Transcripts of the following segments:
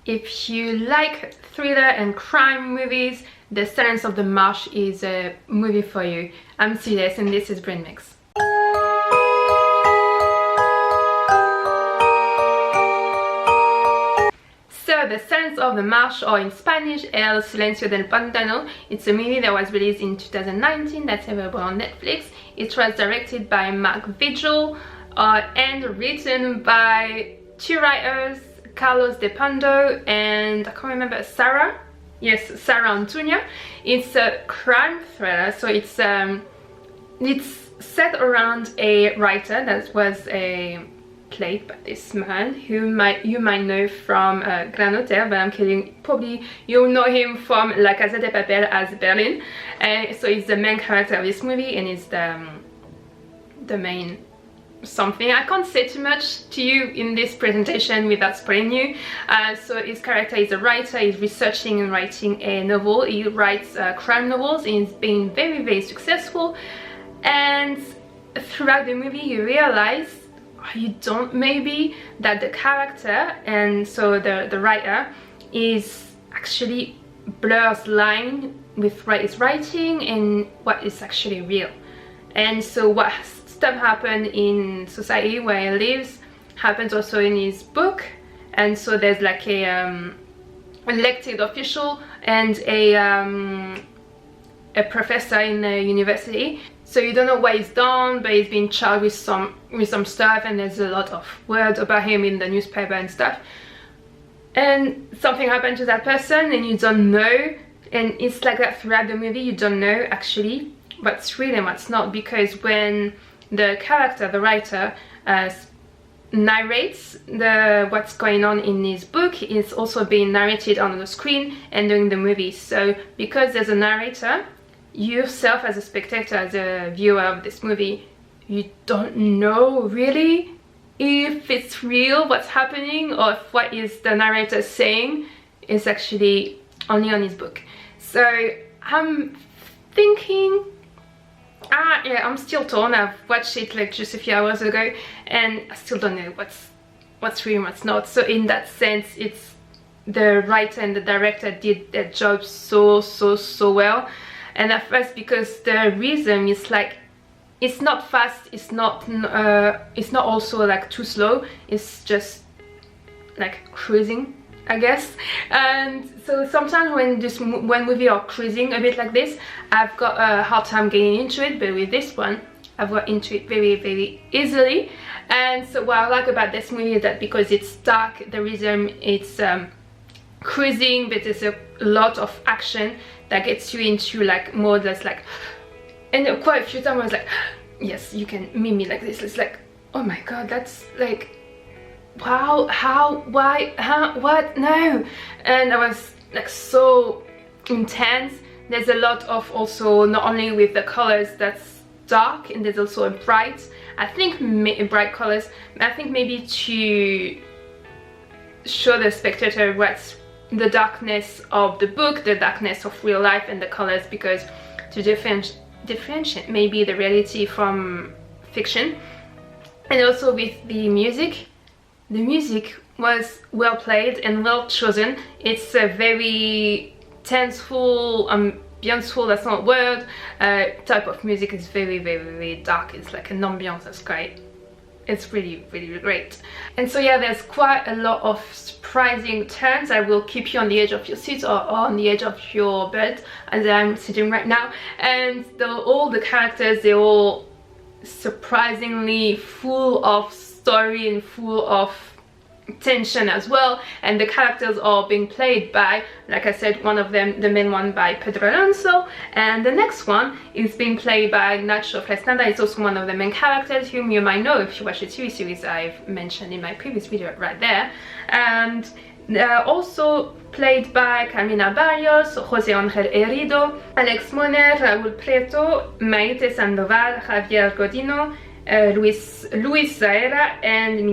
if you like thriller and crime movies, The Silence of the Marsh is a movie for you. I'm Siles and this is Brain Mix. So The Silence of the Marsh, or in Spanish El Silencio del Pantano, it's a movie that was released in 2019 that's available on Netflix. It was directed by Maxwell and written by two writers, Carlos De Pando and I can't remember, Sarah Antuña. It's a crime thriller, so it's set around a writer that was played by this man who you might know from Gran Hotel, but I'm kidding, probably you'll know him from La Casa de Papel as Berlin. So he's the main character of this movie and is the main something. I can't say too much to you in this presentation without spoiling you. So his character is a writer. He's researching and writing a novel. He writes crime novels and he's been very successful, and throughout the movie you realize, you don't maybe, that the character and so the writer is actually blurs line with what he's writing and what is actually real. And so what stuff happen in society where he lives happens also in his book. And so there's like a elected official and a professor in the university. So you don't know what he's done, but he's been charged with some stuff, and there's a lot of words about him in the newspaper and stuff. And something happened to that person and you don't know, and it's like that throughout the movie. You don't know actually what's real and what's not, because when the character, the writer, narrates what's going on in his book, it's also being narrated on the screen and during the movie. So because there's a narrator, yourself as a spectator, as a viewer of this movie, you don't know really if it's real what's happening, or if what is the narrator saying is actually only on his book. So I'm thinking, yeah, I'm still torn. I've watched it like just a few hours ago and I still don't know what's real and what's not. So in that sense, it's the writer and the director did their job so well. And at first, because the rhythm is like, it's not fast, it's not also like too slow, it's just like cruising, I guess. And so sometimes when movie are cruising a bit like this, I've got a hard time getting into it, but with this one I've got into it very easily. And so what I like about this movie is that because it's dark, the rhythm, it's cruising, but there's a lot of action that gets you into like mode that's like, and quite a few times I was like, yes, you can meme me like this. It's like, oh my god, that's like, wow, how, why, how, what, no. And I was like so intense. There's a lot of also, not only with the colors that's dark, and there's also a bright, I think bright colors, I think maybe to show the spectator what's the darkness of the book, the darkness of real life, and the colors, because to differentiate maybe the reality from fiction. And also with the music was well played and well chosen. It's a very tenseful, ambianceful, that's not a word, type of music. Is very dark. It's like an ambiance that's great. It's really great. And so yeah, there's quite a lot of surprising turns that will keep you on the edge of your seat or on the edge of your bed, as I'm sitting right now. And all the characters, they're all surprisingly full of story and full of tension as well. And the characters are being played by, like I said, one of them, the main one, by Pedro Alonso, and the next one is being played by Nacho Fresnada. It's also one of the main characters whom you might know if you watch the TV series I've mentioned in my previous video right there. And also played by Camila Barrios, José Ángel Herido, Alex Moner, Raúl Prieto, Maite Sandoval, Javier Godino, Luis Zaera, and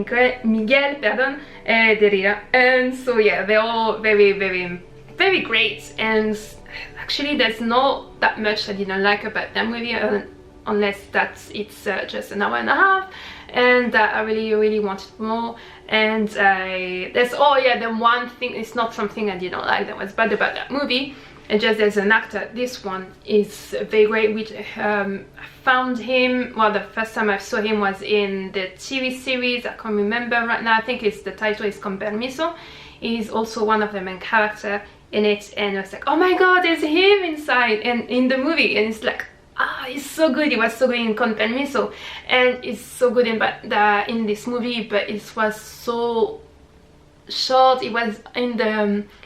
Miguel Derrida. And so yeah, they're all very great. And actually there's not that much I didn't like about that movie, unless it's just an hour and a half, and I really wanted more. And there's, oh yeah, the one thing, it's not something I didn't like that was bad about that movie, and just as an actor, this one is very great. Which I found him, well, the first time I saw him was in the TV series, I can't remember right now, I think it's, the title is Con Permiso. He's also one of the main characters in it, and I was like, oh my god, there's him inside and in the movie, and it's like, ah, he's so good. He was so good in Con Permiso, and he's so good in this movie, but it was so short. It was in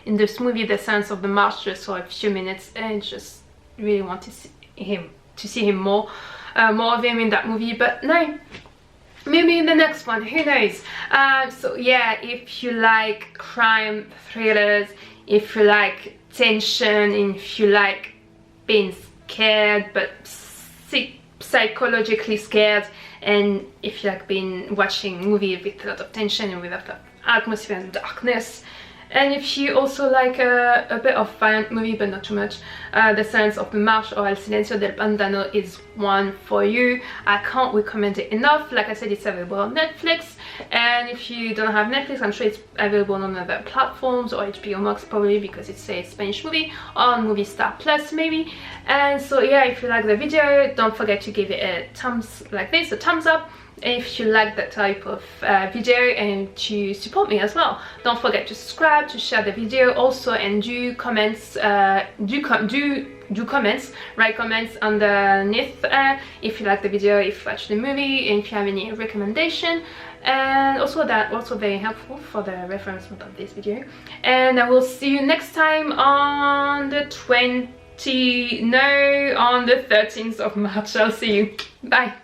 this movie, The Silence of the Marsh, just for a few minutes, and just really want to see him more of him in that movie. But no, maybe in the next one, who knows. So yeah, if you like crime thrillers, if you like tension, if you like being scared but psychologically scared, and if you like watching movies with a lot of tension and with a lot of atmosphere and darkness, and if you also like a bit of violent movie but not too much, The Silence of the Marsh or El Silencio del Pantano is one for you. I can't recommend it enough. Like I said, it's available on Netflix, and if you don't have Netflix, I'm sure it's available on other platforms, or HBO Max probably, because it's a Spanish movie, or on Movie Star Plus maybe. And so yeah, if you like the video, don't forget to give it a thumbs up if you like that type of video, and to support me as well. Don't forget to subscribe, to share the video also, and do comments, write comments underneath if you like the video, if you watch the movie, and if you have any recommendation. And also that very helpful for the reference of this video. And I will see you next time on the 13th of March. I'll see you. Bye.